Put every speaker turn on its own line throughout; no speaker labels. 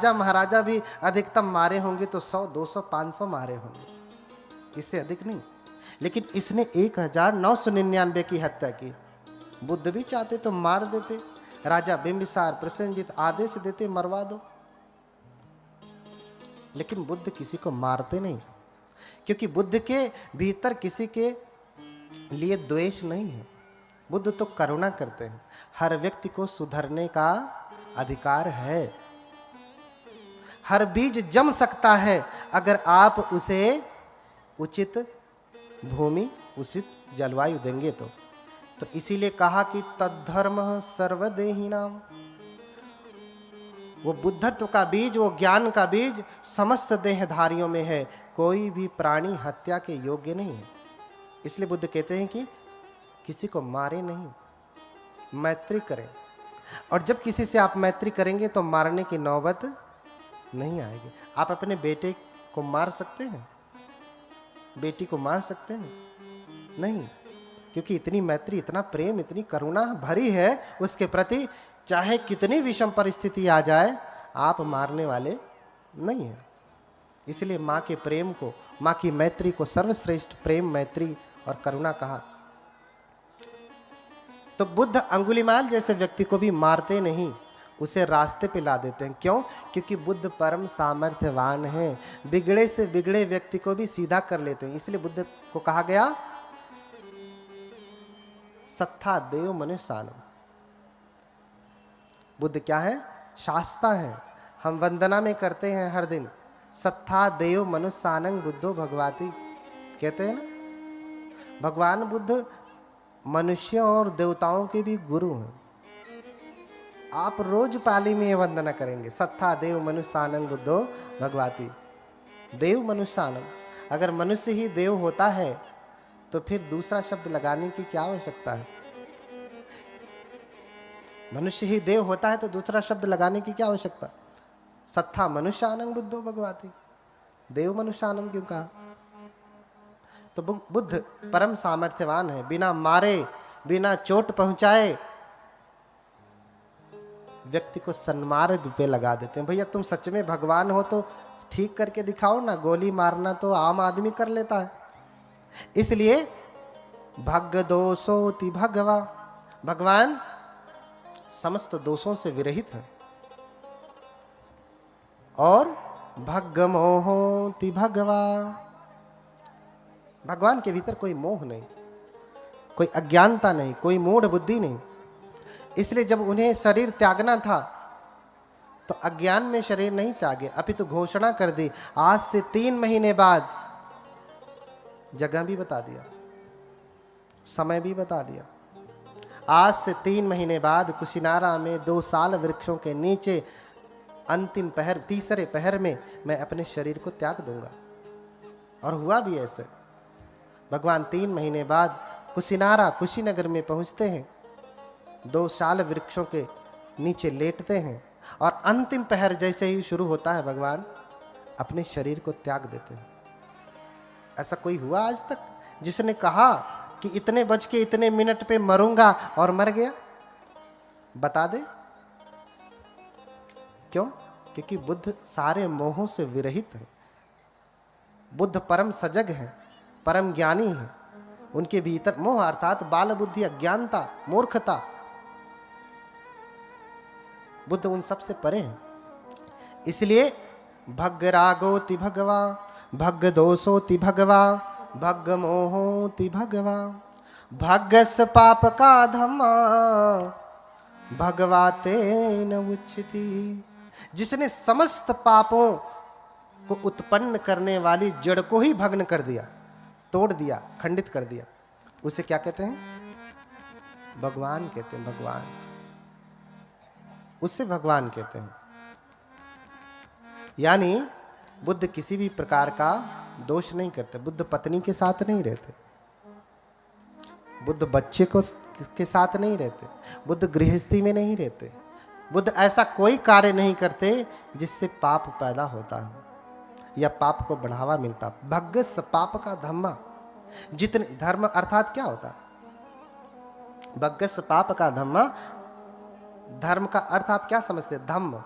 राजा महाराजा भी अधिकतम मारे होंगे तो 100, 200, 500 मारे होंगे, इससे अधिक नहीं। लेकिन इसने 1999 की हत्या की। बुद्ध भी चाहते तो मार देते, राजा बिंबिसार प्रसेनजीत आदेश देते मरवा दो, लेकिन बुद्ध किसी को मारते नहीं, क्योंकि बुद्ध के भीतर किसी के लिए द्वेष नहीं है। बुद्ध तो करुणा करते हैं। हर व्यक्ति को सुधरने का अधिकार है। हर बीज जम सकता है अगर आप उसे उचित भूमि, उचित जलवायु देंगे तो इसीलिए कहा कि तद्धर्म सर्वदेहिनाम। वो बुद्धत्व का बीज, वो ज्ञान का बीज समस्त देहधारियों में है। कोई भी प्राणी हत्या के योग्य नहीं है। इसलिए बुद्ध कहते हैं कि किसी को मारे नहीं, मैत्री करें। और जब किसी से आप मैत्री करेंगे तो मारने की नौबत नहीं आएगी। आप अपने बेटे को मार सकते हैं, बेटी को मार सकते हैं? नहीं, क्योंकि इतनी मैत्री, इतना प्रेम, इतनी करुणा भरी है उसके प्रति, चाहे कितनी विषम परिस्थिति आ जाए आप मारने वाले नहीं हैं। इसलिए माँ के प्रेम को, माँ की मैत्री को सर्वश्रेष्ठ प्रेम, मैत्री और करुणा कहा। तो बुद्ध अंगुलीमाल जैसे व्यक्ति को भी मारते नहीं, उसे रास्ते पे ला देते हैं। क्यों? क्योंकि बुद्ध परम सामर्थ्यवान है, बिगड़े से बिगड़े व्यक्ति को भी सीधा कर लेते हैं। इसलिए बुद्ध को कहा गया सत्ता देव मनुष्यानम। बुद्ध क्या है? शास्ता है। हम वंदना में करते हैं हर दिन, सत्ता देव मनुष्यानंग बुद्धो भगवती, कहते हैं ना। भगवान बुद्ध मनुष्यों और देवताओं के भी गुरु हैं। आप रोज पाली में वंदना करेंगे, सत्ता देव मनुष्यानंग बुद्धो भगवती। देव मनुष्यानंग, अगर मनुष्य ही देव होता है तो फिर दूसरा शब्द लगाने की क्या आवश्यकता है? मनुष्य ही देव होता है तो दूसरा शब्द लगाने की क्या आवश्यकता? सत्ता मनुष्यानंग बुद्धो भगवती, देव मनुष्यानंग क्यों कहा? तो बुद्ध परम सामर्थ्यवान है। बिना मारे, बिना चोट पहुंचाए व्यक्ति को सन्मार्ग पे लगा देते हैं। भैया तुम सच में भगवान हो तो ठीक करके दिखाओ ना, गोली मारना तो आम आदमी कर लेता है। इसलिए भग दोषोति भगवा, भगवान समस्त दोषों से विरहित है। और भग मोहोति भगवा, भगवान के भीतर कोई मोह नहीं, कोई अज्ञानता नहीं, कोई मूढ़ बुद्धि नहीं। इसलिए जब उन्हें शरीर त्यागना था तो अज्ञान में शरीर नहीं त्यागे, अपितु घोषणा कर दी आज से 3 महीने बाद। जगह भी बता दिया, समय भी बता दिया। आज से 3 महीने बाद कुशिनारा में 2 साल वृक्षों के नीचे अंतिम पहर, तीसरे पहर में मैं अपने शरीर को त्याग दूंगा। और हुआ भी ऐसे। भगवान 3 महीने बाद कुशिनारा, कुशीनगर में पहुंचते हैं, 2 साल वृक्षों के नीचे लेटते हैं और अंतिम पहर जैसे ही शुरू होता है भगवान अपने शरीर को त्याग देते हैं। ऐसा कोई हुआ आज तक जिसने कहा कि इतने बज के इतने मिनट पे मरूंगा और मर गया? बता दे। क्यों? क्योंकि बुद्ध सारे मोहों से विरहित है। बुद्ध परम सजग है, परम ज्ञानी है। उनके भीतर मोह अर्थात बाल बुद्धि, अज्ञानता, मूर्खता, बुद्ध उन सब से परे हैं। इसलिए भग रागोति भगवा, भग दोषोति भगवा, भग मोहोति भगवा, भगस पाप का धम्मा भगवाते न उच्चति। जिसने समस्त पापों को उत्पन्न करने वाली जड़ को ही भग्न कर दिया, तोड़ दिया, खंडित कर दिया, उसे क्या कहते हैं? भगवान कहते हैं। भगवान, उससे भगवान कहते हैं। यानी बुद्ध किसी भी प्रकार का दोष नहीं करते। बुद्ध पत्नी के साथ नहीं रहते, बुद्ध बच्चे को के साथ नहीं रहते, बुद्ध गृहस्थी में नहीं रहते। बुद्ध ऐसा कोई कार्य नहीं करते जिससे पाप पैदा होता है या पाप को बढ़ावा मिलता। भग्गस पाप का धम्मा, जितने धर्म अर्थात क्या होता है? भग्गस पाप का धम्मा, धर्म का अर्थ आप क्या समझते? धम्म,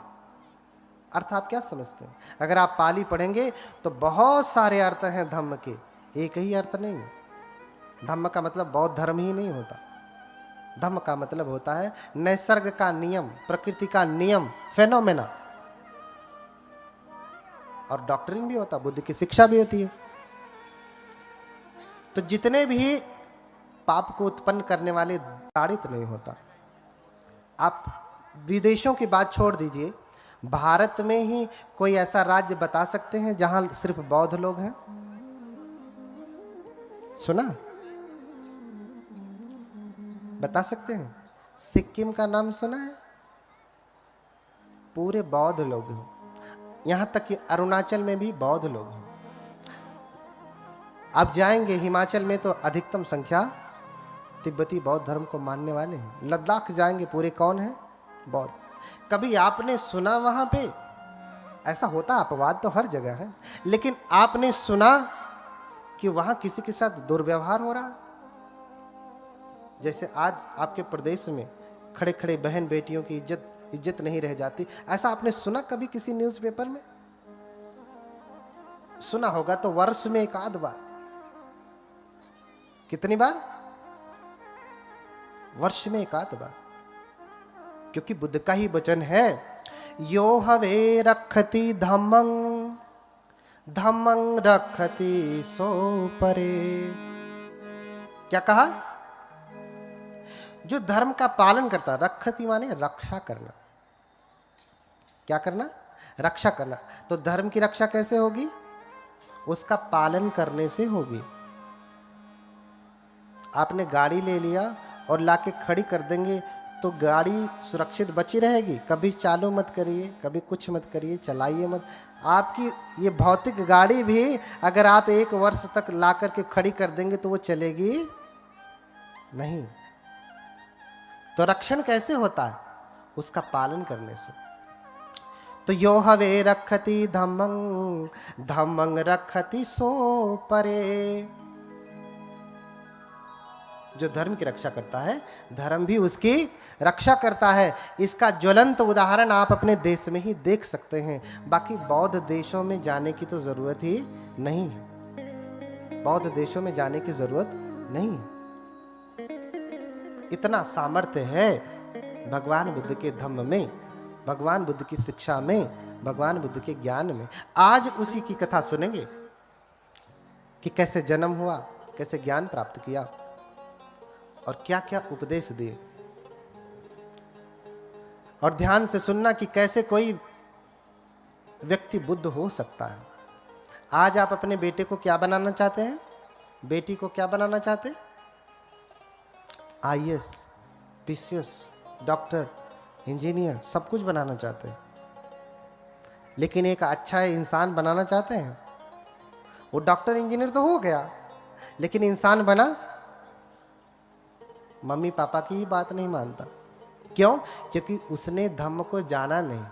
अर्थ आप क्या समझते हैं? अगर आप पाली पढ़ेंगे तो बहुत सारे अर्थ हैं धम्म के, एक ही अर्थ नहीं। धम्म का मतलब बौद्ध धर्म ही नहीं होता। धम्म का मतलब होता है निसर्ग का नियम, प्रकृति का नियम, फेनोमेना। और डॉक्ट्रिन भी होता, बुद्ध की शिक्षा भी होती है। तो जितने भी पाप को उत्पन्न करने वाले ताड़ित नहीं होता। आप विदेशों की बात छोड़ दीजिए, भारत में ही कोई ऐसा राज्य बता सकते हैं जहां सिर्फ बौद्ध लोग हैं? सुना? बता सकते हैं? सिक्किम का नाम सुना है? पूरे बौद्ध लोग हैं। यहां तक कि अरुणाचल में भी बौद्ध लोग हैं। आप जाएंगे हिमाचल में तो अधिकतम संख्या तिब्बती बौद्ध धर्म को मानने वाले हैं। लद्दाख जाएंगे, पूरे कौन है? बौद्ध। कभी आपने सुना वहां पे ऐसा होता? अपवाद तो हर जगह है, लेकिन आपने सुना कि वहां किसी के साथ दुर्व्यवहार हो रहा? जैसे आज आपके प्रदेश में खड़े खड़े बहन बेटियों की इज्जत नहीं रह जाती, ऐसा आपने सुना कभी किसी न्यूज़पेपर में? सुना होगा तो वर्ष में एक आध बार। कितनी बार? वर्ष में एक आध बार। क्योंकि बुद्ध का ही वचन है, यो हवे रखति धम्मं धम्मं रखति सो परे। क्या कहा? जो धर्म का पालन करता, रखति माने रक्षा करना। क्या करना? रक्षा करना। तो धर्म की रक्षा कैसे होगी? उसका पालन करने से होगी। आपने गाड़ी ले लिया और लाके खड़ी कर देंगे तो गाड़ी सुरक्षित बची रहेगी? कभी चालू मत करिए, कभी कुछ मत करिए, चलाइए मत। आपकी ये भौतिक गाड़ी भी अगर आप 1 वर्ष तक ला करके खड़ी कर देंगे तो वो चलेगी नहीं। तो रक्षण कैसे होता है? उसका पालन करने से। तो यो हवे रखति धम्मं धम्मं रखति सो परे। जो धर्म की रक्षा करता है, धर्म भी उसकी रक्षा करता है। इसका ज्वलंत उदाहरण आप अपने देश में ही देख सकते हैं। बाकी बौद्ध देशों में जाने की तो जरूरत ही नहीं है। बौद्ध देशों में जाने की जरूरत नहीं है। इतना सामर्थ्य है भगवान बुद्ध के धम्म में, भगवान बुद्ध की शिक्षा में, भगवान बुद्ध के ज्ञान में। आज उसी की कथा सुनेंगे कि कैसे जन्म हुआ, कैसे ज्ञान प्राप्त किया और क्या क्या उपदेश दिए। और ध्यान से सुनना कि कैसे कोई व्यक्ति बुद्ध हो सकता है। आज आप अपने बेटे को क्या बनाना चाहते हैं? बेटी को क्या बनाना चाहते हैं? आईएएस, पीसीएस, डॉक्टर, इंजीनियर, सब कुछ बनाना चाहते हैं। लेकिन एक अच्छा इंसान बनाना चाहते हैं? वो डॉक्टर इंजीनियर तो हो गया, लेकिन इंसान बना? मम्मी पापा की ही बात नहीं मानता। क्यों? क्योंकि उसने धम्म को जाना नहीं।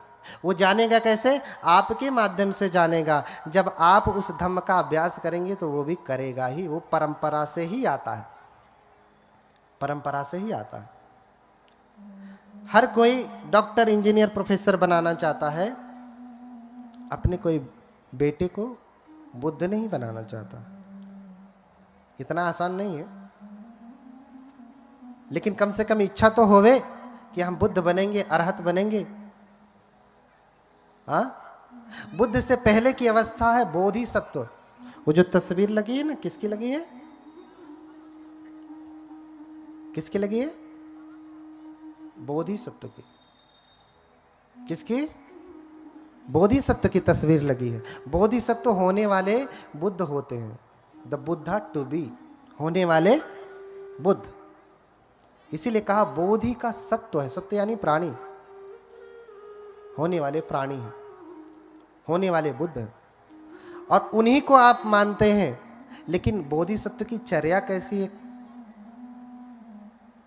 वो जानेगा कैसे? आपके माध्यम से जानेगा। जब आप उस धम्म का अभ्यास करेंगे तो वो भी करेगा ही। वो परंपरा से ही आता है, परंपरा से ही आता है। हर कोई डॉक्टर, इंजीनियर, प्रोफेसर बनाना चाहता है, अपने कोई बेटे को बुद्ध नहीं बनाना चाहता। इतना आसान नहीं है, लेकिन कम से कम इच्छा तो होवे कि हम बुद्ध बनेंगे, अरहत बनेंगे। हाँ, बुद्ध से पहले की अवस्था है बोधिसत्व। वो जो तस्वीर लगी है ना, किसकी लगी है? किसकी लगी है? बोधिसत्व की। किसकी? बोधिसत्व की तस्वीर लगी है। बोधिसत्व होने वाले बुद्ध होते हैं। द बुद्धा टू बी, होने वाले बुद्ध। इसीलिए कहा बोधि का सत्व है। सत्व यानी प्राणी, होने वाले प्राणी हैं, होने वाले बुद्ध हैं। और उन्हीं को आप मानते हैं। लेकिन बोधिसत्व की चर्या कैसी है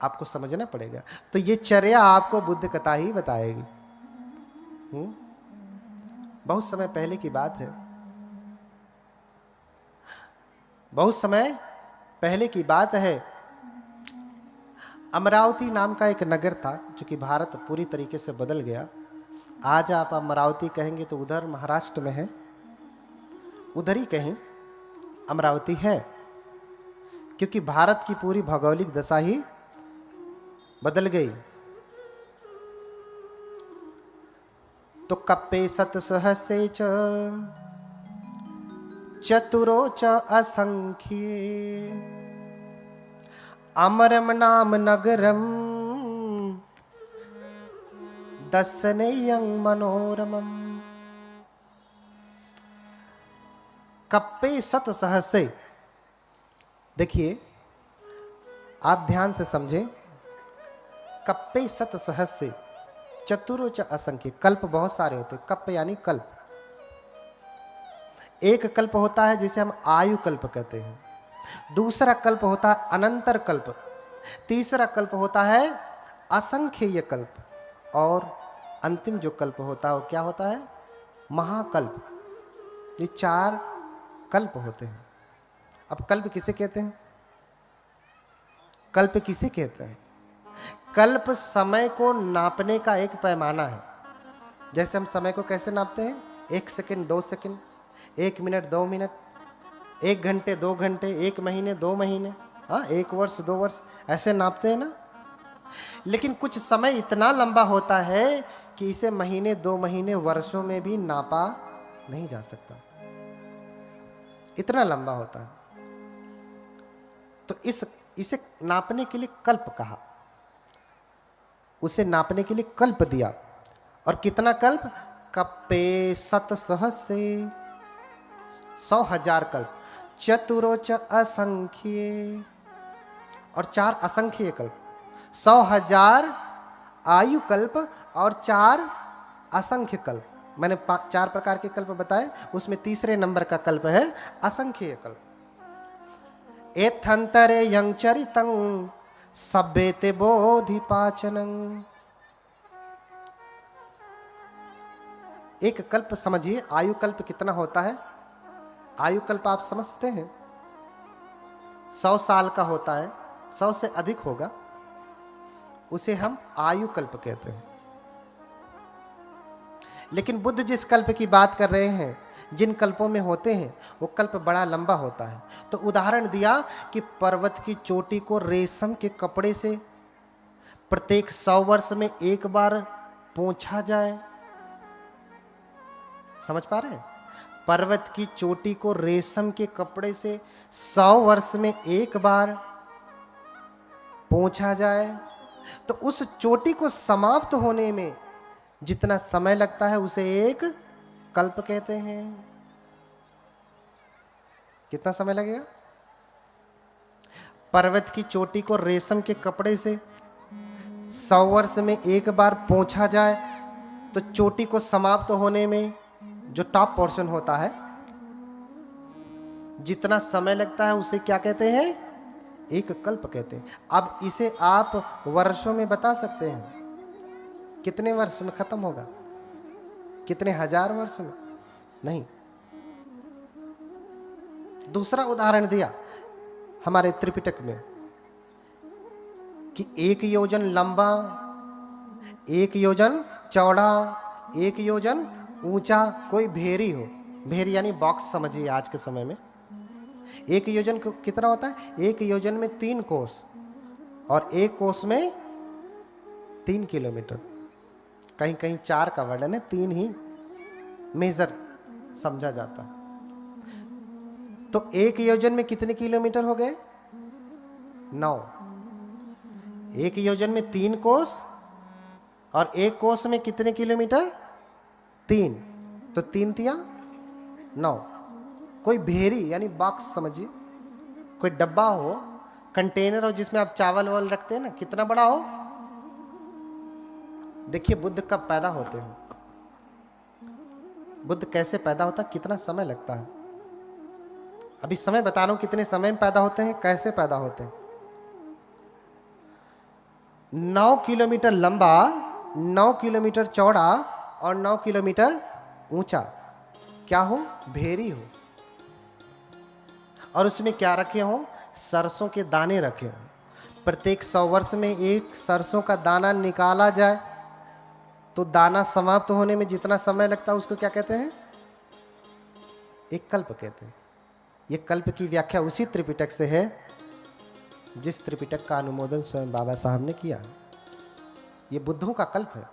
आपको समझना पड़ेगा। तो ये चर्या आपको बुद्ध कथा ही बताएगी। बहुत समय पहले की बात है, बहुत समय पहले की बात है। अमरावती नाम का एक नगर था, जो कि भारत पूरी तरीके से बदल गया। आज आप अमरावती कहेंगे तो उधर महाराष्ट्र में है, उधर ही कहीं अमरावती है, क्योंकि भारत की पूरी भौगोलिक दशा ही बदल गई। तो कप्पे सत सहसे च चतुरो च असंख्ये अमरम नाम नगरम दर्शनेयं मनोरमम। कप्पे सत सहसे, देखिए आप ध्यान से समझें। कप्पे सत सहसे चतुरो च असंख्य, कल्प बहुत सारे होते। कप्प यानी कल्प। एक कल्प होता है जिसे हम आयु कल्प कहते हैं, दूसरा कल्प होता है अनंतर कल्प, तीसरा कल्प होता है असंख्येय कल्प, और अंतिम जो कल्प होता है वो क्या होता है? महाकल्प। ये 4 कल्प होते हैं। अब कल्प किसे कहते हैं? कल्प किसे कहते हैं? कल्प समय को नापने का एक पैमाना है। जैसे हम समय को कैसे नापते हैं? 1 सेकंड, 2 सेकंड, 1 मिनट, 2 मिनट, 1 घंटे, 2 घंटे, 1 महीने, 2 महीने, हाँ 1 वर्ष, 2 वर्ष, ऐसे नापते हैं ना। लेकिन कुछ समय इतना लंबा होता है कि इसे महीने, 2 महीने, वर्षों में भी नापा नहीं जा सकता, इतना लंबा होता है। तो इसे नापने के लिए कल्प कहा, उसे नापने के लिए कल्प दिया। और कितना कल्प? कप्पे सत सहसे, 100,000 कल्प, चतुरो च असंख्ये, और 4 असंख्य कल्प, 100,000 आयु कल्प और 4 असंख्य कल्प। मैंने 4 प्रकार के कल्प बताए, उसमें तीसरे नंबर का कल्प है असंख्य कल्प। एथंतरे यं चरितं सभ्यते बोधिपाचनं। एक कल्प समझिए, आयु कल्प कितना होता है? आयु कल्प आप समझते हैं 100 साल का होता है, 100 से अधिक होगा, उसे हम आयु कल्प कहते हैं। लेकिन बुद्ध जिस कल्प की बात कर रहे हैं, जिन कल्पों में होते हैं, वो कल्प बड़ा लंबा होता है। तो उदाहरण दिया कि पर्वत की चोटी को रेशम के कपड़े से प्रत्येक 100 वर्ष में एक बार पोंछा जाए। समझ पा रहे हैं? पर्वत की चोटी को रेशम के कपड़े से 100 वर्ष में एक बार पोंछा जाए, तो उस चोटी को समाप्त होने में जितना समय लगता है उसे एक कल्प कहते हैं। कितना समय लगेगा? पर्वत की चोटी को रेशम के कपड़े से 100 वर्ष में एक बार पोंछा जाए, तो चोटी को समाप्त होने में जो टॉप पोर्शन होता है, जितना समय लगता है उसे क्या कहते हैं? एक कल्प कहते हैं। अब इसे आप वर्षों में बता सकते हैं, कितने वर्ष में खत्म होगा? कितने हजार वर्ष में? नहीं। दूसरा उदाहरण दिया हमारे त्रिपिटक में कि 1 योजन लंबा, 1 योजन चौड़ा, 1 योजन ऊंचा कोई भेरी हो। भेरी यानी बॉक्स समझिए आज के समय में। 1 योजन कितना होता है? 1 योजन में 3 कोस, और 1 कोस में 3 किलोमीटर। कहीं कहीं 4 का वर्णन है, 3 ही मेजर समझा जाता है। तो 1 योजन में कितने किलोमीटर हो गए? 9। 1 योजन में 3 कोस, और 1 कोस में कितने किलोमीटर? 3। तो 3 तिया 9। कोई भेरी यानी बॉक्स समझिए, कोई डब्बा हो, कंटेनर हो जिसमें आप चावल वावल रखते हैं ना, कितना बड़ा हो? देखिए बुद्ध कब पैदा होते हैं, बुद्ध कैसे पैदा होता है, कितना समय लगता है। अभी समय बता रहा हूं कितने समय में पैदा होते हैं, कैसे पैदा होते हैं। 9 किलोमीटर लंबा, 9 किलोमीटर चौड़ा और 9 किलोमीटर ऊंचा। क्या हो? भेरी हो। और उसमें क्या रखे हो? सरसों के दाने रखे हो। प्रत्येक 100 वर्ष में एक सरसों का दाना निकाला जाए तो दाना समाप्त होने में जितना समय लगता है उसको क्या कहते हैं? एक कल्प कहते हैं। ये कल्प की व्याख्या उसी त्रिपिटक से है जिस त्रिपिटक का अनुमोदन स्वयं बाबा साहब ने किया। ये बुद्धों का कल्प है,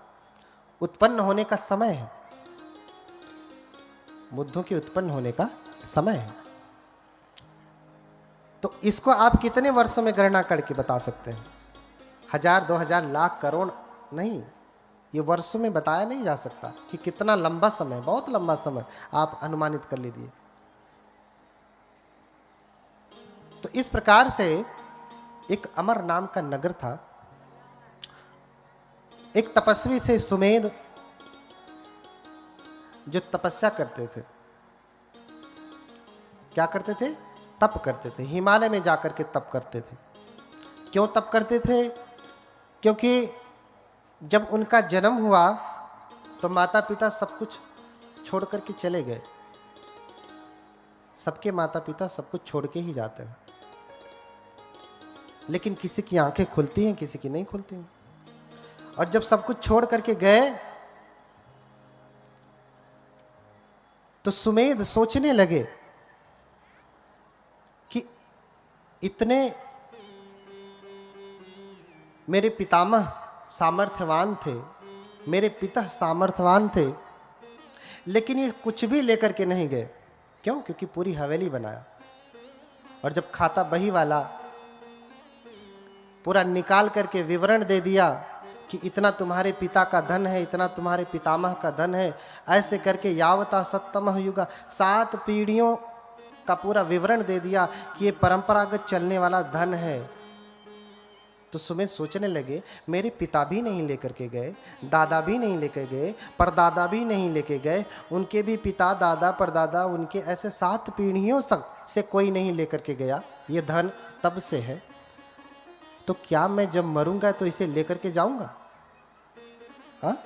उत्पन्न होने का समय है, बुद्धों के उत्पन्न होने का समय है। तो इसको आप कितने वर्षों में गणना करके बता सकते हैं? 1000, 2000, लाख, करोड़ नहीं, ये वर्षों में बताया नहीं जा सकता कि कितना लंबा समय, बहुत लंबा समय आप अनुमानित कर लीजिए। तो इस प्रकार से एक अमर नाम का नगर था। एक तपस्वी थे सुमेध, जो तपस्या करते थे। क्या करते थे? तप करते थे। हिमालय में जाकर के तप करते थे। क्यों तप करते थे? क्योंकि जब उनका जन्म हुआ तो माता पिता सब कुछ छोड़ करके चले गए। सबके माता पिता सब कुछ छोड़ के ही जाते हैं, लेकिन किसी की आंखें खुलती हैं, किसी की नहीं खुलती हैं। और जब सब कुछ छोड़ करके गए तो सुमेध सोचने लगे कि इतने मेरे पितामह सामर्थ्यवान थे, मेरे पिता सामर्थ्यवान थे, लेकिन ये कुछ भी लेकर के नहीं गए। क्यों? क्योंकि पूरी हवेली बनाया, और जब खाता बही वाला पूरा निकाल करके विवरण दे दिया कि इतना तुम्हारे पिता का धन है, इतना तुम्हारे पितामह का धन है, ऐसे करके यावता सत्तमः युगा 7 पीढ़ियों का पूरा विवरण दे दिया कि ये परंपरागत चलने वाला धन है। तो सुमेध सोचने लगे, मेरे पिता भी नहीं लेकर के गए, दादा भी नहीं लेकर गए, परदादा भी नहीं लेके गए, उनके भी पिता, दादा, परदादा, उनके ऐसे 7 पीढ़ियों से कोई नहीं लेकर के गया। ये धन तब से है, तो क्या मैं जब मरूंगा तो इसे लेकर के जाऊंगा? हाँ,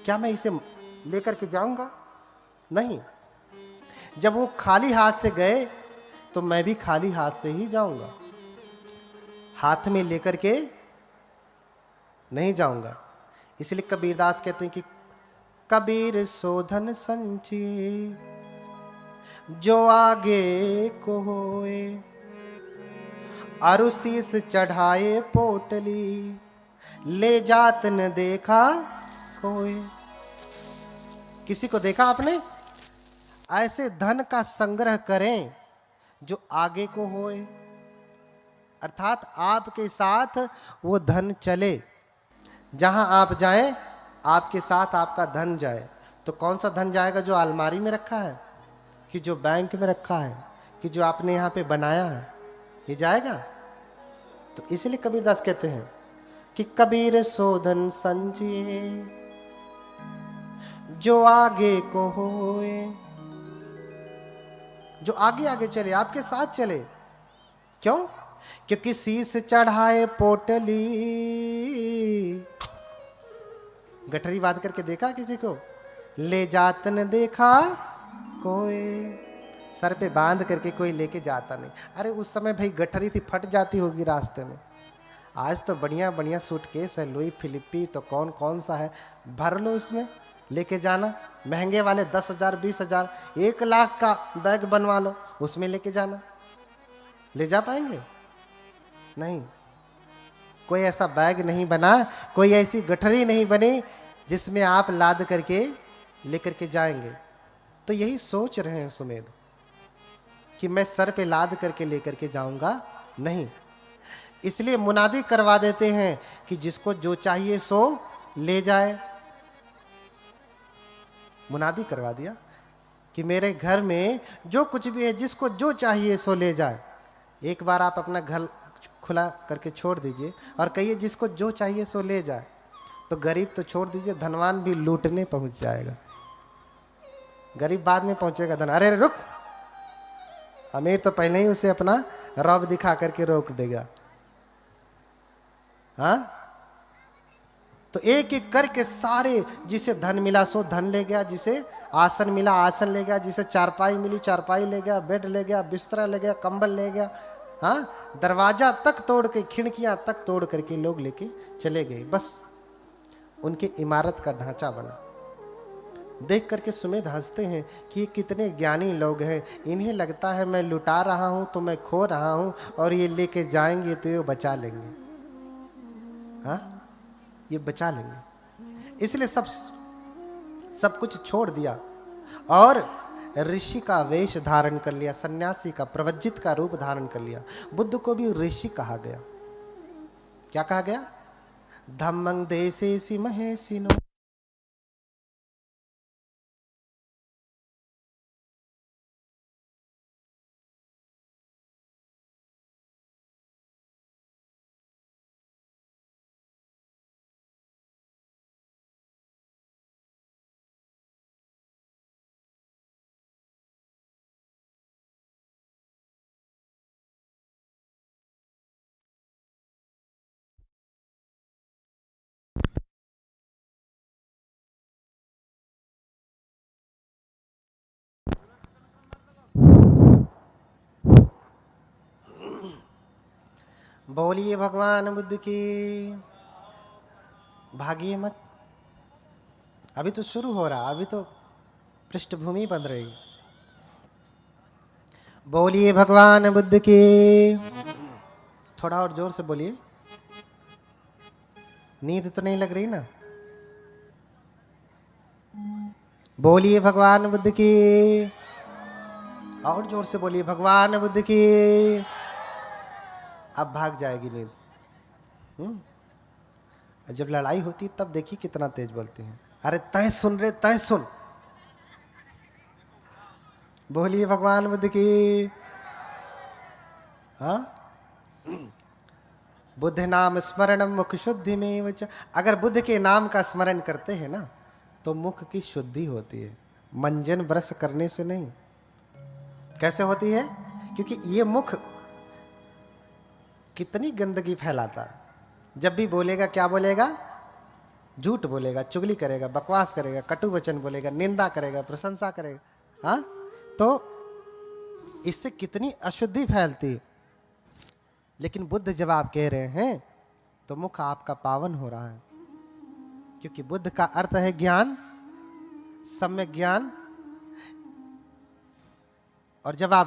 क्या मैं इसे लेकर के जाऊंगा? नहीं। जब वो खाली हाथ से गए तो मैं भी खाली हाथ से ही जाऊंगा, हाथ में लेकर के नहीं जाऊंगा। इसलिए कबीरदास कहते हैं कि कबीर शोधन संचिए जो आगे को होए, अरुशीस चढ़ाए पोटली ले जात न देखा कोई। किसी को देखा आपने? ऐसे धन का संग्रह करें जो आगे को होए, अर्थात आपके साथ वो धन चले। जहां आप जाएं आपके साथ आपका धन जाए। तो कौन सा धन जाएगा? जो अलमारी में रखा है, कि जो बैंक में रखा है, कि जो आपने यहाँ पे बनाया है, ये जाएगा? तो इसलिए कबीरदास कहते हैं कि कबीर शोधन संचिए जो आगे को होए, जो आगे आगे चले, आपके साथ चले। क्यों? क्योंकि शीश चढ़ाए पोटली, गठरी बांध करके देखा किसी को? ले जात न देखा कोई, सर पे बांध करके कोई लेके जाता नहीं। अरे उस समय भाई गठरी थी, फट जाती होगी रास्ते में। आज तो बढ़िया बढ़िया सूटकेस है, लुई फिलिपी तो कौन कौन सा है, भर लो उसमें, लेके जाना। महंगे वाले 10,000, 20,000, 1 लाख का बैग बनवा लो, उसमें लेके जाना। ले जा पाएंगे? नहीं। कोई ऐसा बैग नहीं बना, कोई ऐसी गठरी नहीं बनी जिसमें आप लाद करके लेकर के जाएंगे। तो यही सोच रहे हैं सुमेध कि मैं सर पे लाद करके लेकर के जाऊंगा नहीं। इसलिए मुनादी करवा देते हैं कि जिसको जो चाहिए सो ले जाए। मुनादी करवा दिया कि मेरे घर में जो कुछ भी है, जिसको जो चाहिए सो ले जाए। एक बार आप अपना घर खुला करके छोड़ दीजिए और कहिए जिसको जो चाहिए सो ले जाए, तो गरीब तो छोड़ दीजिए, धनवान भी लूटने पहुंच जाएगा। गरीब बाद में पहुंचेगा, धन अरे रुक, अमीर तो पहले ही उसे अपना रब दिखा करके रोक देगा। हाँ, तो एक एक करके सारे, जिसे धन मिला सो धन ले गया, जिसे आसन मिला आसन ले गया, जिसे चारपाई मिली चारपाई ले गया, बेड ले गया, बिस्तरा ले गया, कंबल ले गया। हाँ, दरवाजा तक तोड़ के, खिड़कियां तक तोड़ करके लोग लेके चले गए। बस उनकी इमारत का ढांचा बना। देख करके सुमेध हंसते हैं कि ये कितने ज्ञानी लोग हैं, इन्हें लगता है मैं लुटा रहा हूं तो मैं खो रहा हूं, और ये लेके जाएंगे तो ये बचा लेंगे। हाँ, ये बचा लेंगे। इसलिए सब कुछ छोड़ दिया और ऋषि का वेश धारण कर लिया, सन्यासी का, प्रवज्जित का रूप धारण कर लिया। बुद्ध को भी ऋषि कहा गया। क्या कहा गया? धम्मं देसेसि महेशिनो। बोलिए भगवान बुद्ध की। भागिए मत, अभी तो शुरू हो रहा, अभी तो पृष्ठभूमि बन रही। बोलिए भगवान बुद्ध की। थोड़ा और जोर से बोलिए, नींद तो नहीं लग रही ना? बोलिए भगवान बुद्ध की। और जोर से बोलिए भगवान बुद्ध की। अब भाग जाएगी नींद। जब लड़ाई होती तब देखिए कितना तेज बोलते हैं। अरे तय सुन रे, तय सुन। बोलिए भगवान बुद्ध की। हाँ, बुद्ध नाम स्मरणम मुख शुद्धि में वच। अगर बुद्ध के नाम का स्मरण करते हैं ना तो मुख की शुद्धि होती है, मंजन ब्रश करने से नहीं। कैसे होती है? क्योंकि ये मुख कितनी गंदगी फैलाता है। जब भी बोलेगा क्या बोलेगा? झूठ बोलेगा, चुगली करेगा, बकवास करेगा, कटु वचन बोलेगा, निंदा करेगा, प्रशंसा करेगा। हाँ, तो इससे कितनी अशुद्धि फैलती। लेकिन बुद्ध जब आप कह रहे हैं तो मुख आपका पावन हो रहा है, क्योंकि बुद्ध का अर्थ है ज्ञान, सम्यक ज्ञान। और जब आप